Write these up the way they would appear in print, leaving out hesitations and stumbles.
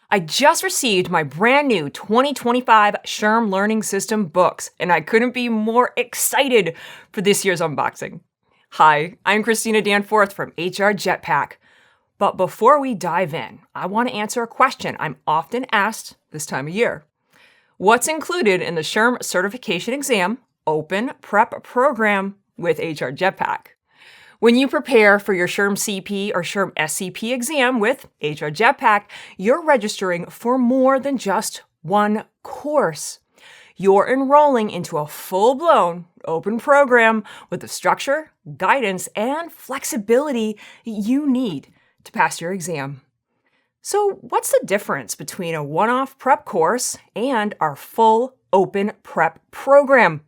I just received my brand new 2025 SHRM Learning System books, and I couldn't be more excited for this year's unboxing. Hi, I'm Christina Danforth from HR Jetpack. But before we dive in, I want to answer a question I'm often asked this time of year. What's included in the SHRM Certification Exam Open Prep Program with HR Jetpack? When you prepare for your SHRM-CP or SHRM-SCP exam with HR Jetpack, you're registering for more than just one course. You're enrolling into a full-blown open program with the structure, guidance, and flexibility you need to pass your exam. So what's the difference between a one-off prep course and our full open prep program?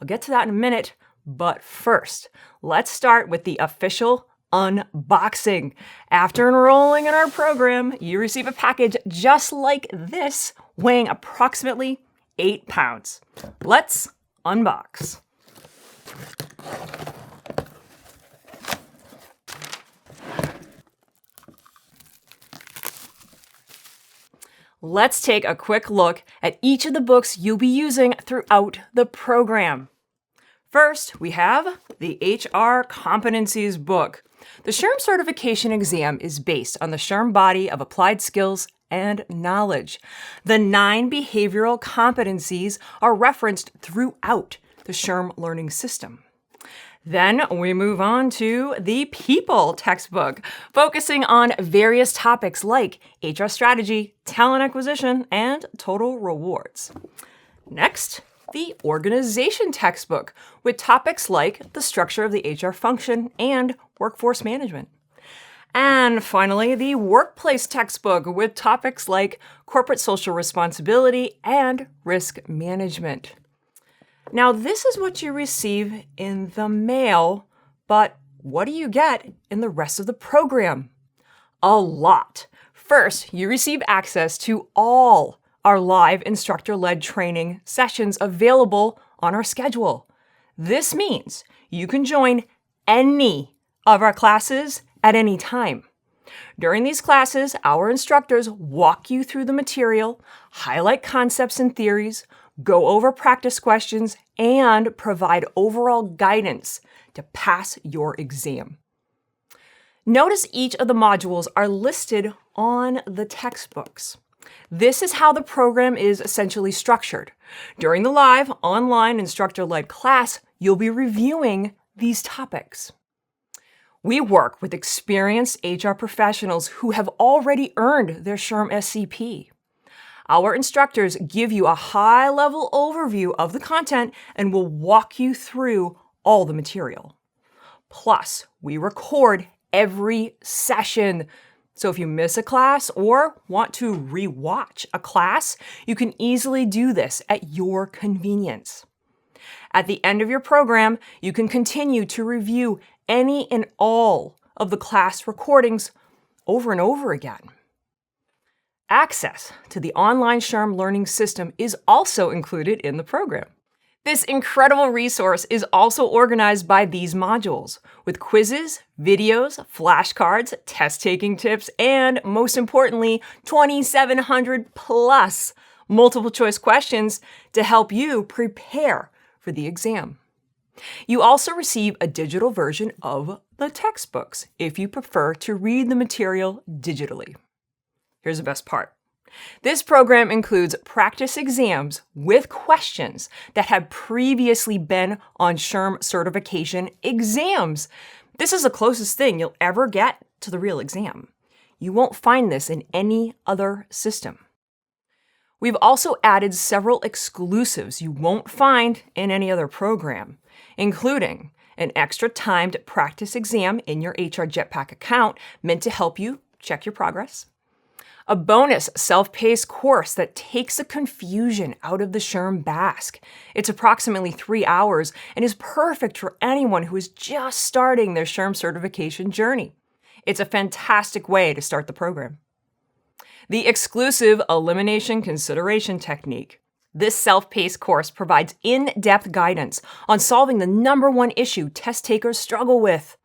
I'll get to that in a minute. But first, let's start with the official unboxing. After enrolling in our program, you receive a package just like this, weighing approximately 8 pounds. Let's unbox. Let's take a quick look at each of the books you'll be using throughout the program. First, we have the HR Competencies book. The SHRM Certification Exam is based on the SHRM body of applied skills and knowledge. The 9 behavioral competencies are referenced throughout the SHRM learning system. Then we move on to the People textbook, focusing on various topics like HR strategy, talent acquisition, and total rewards. Next, the Organization textbook, with topics like the structure of the HR function and workforce management. And finally, the Workplace textbook, with topics like corporate social responsibility and risk management. Now, this is what you receive in the mail, but what do you get in the rest of the program? A lot. First, you receive access to all our live instructor-led training sessions available on our schedule. This means you can join any of our classes at any time. During these classes, our instructors walk you through the material, highlight concepts and theories, go over practice questions, and provide overall guidance to pass your exam. Notice each of the modules are listed on the textbooks. This is how the program is essentially structured. During the live, online, instructor-led class, you'll be reviewing these topics. We work with experienced HR professionals who have already earned their SHRM-SCP. Our instructors give you a high-level overview of the content and will walk you through all the material. Plus, we record every session. So if you miss a class or want to re-watch a class, you can easily do this at your convenience. At the end of your program, you can continue to review any and all of the class recordings over and over again. Access to the online SHRM learning system is also included in the program. This incredible resource is also organized by these modules, with quizzes, videos, flashcards, test-taking tips, and most importantly, 2,700 plus multiple choice questions to help you prepare for the exam. You also receive a digital version of the textbooks if you prefer to read the material digitally. Here's the best part. This program includes practice exams with questions that have previously been on SHRM certification exams. This is the closest thing you'll ever get to the real exam. You won't find this in any other system. We've also added several exclusives you won't find in any other program, including an extra timed practice exam in your HR Jetpack account meant to help you check your progress, a bonus self-paced course that takes the confusion out of the SHRM BASC. It's approximately 3 hours and is perfect for anyone who is just starting their SHRM certification journey. It's a fantastic way to start the program. The exclusive elimination consideration technique. This self-paced course provides in-depth guidance on solving the #1 issue test takers struggle with.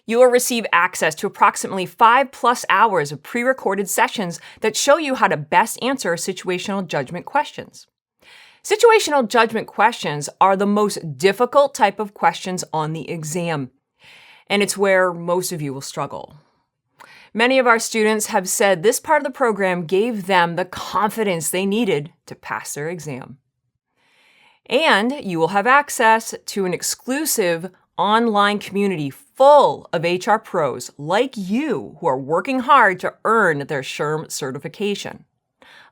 You will receive access to approximately 5+ hours of pre-recorded sessions that show you how to best answer situational judgment questions. Situational judgment questions are the most difficult type of questions on the exam, and it's where most of you will struggle. Many of our students have said this part of the program gave them the confidence they needed to pass their exam. And you will have access to an exclusive online community full of HR pros like you who are working hard to earn their SHRM certification.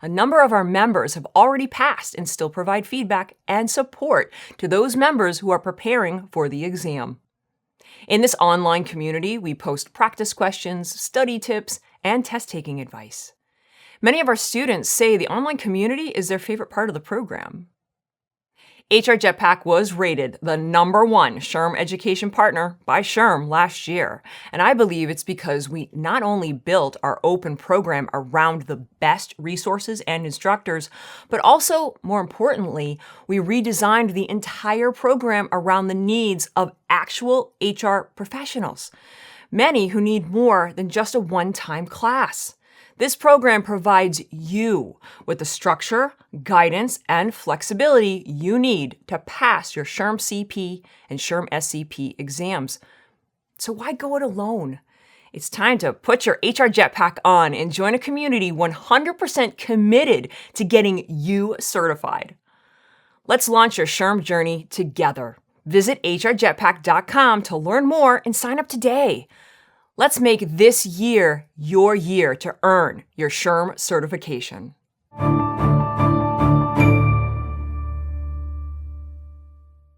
A number of our members have already passed and still provide feedback and support to those members who are preparing for the exam. In this online community, we post practice questions, study tips, and test-taking advice. Many of our students say the online community is their favorite part of the program. HR Jetpack was rated the #1 SHRM education partner by SHRM last year, and I believe it's because we not only built our open program around the best resources and instructors, but also, more importantly, we redesigned the entire program around the needs of actual HR professionals, many who need more than just a one-time class. This program provides you with the structure, guidance, and flexibility you need to pass your SHRM-CP and SHRM-SCP exams. So why go it alone? It's time to put your HR Jetpack on and join a community 100% committed to getting you certified. Let's launch your SHRM journey together. Visit hrjetpack.com to learn more and sign up today. Let's make this year your year to earn your SHRM certification.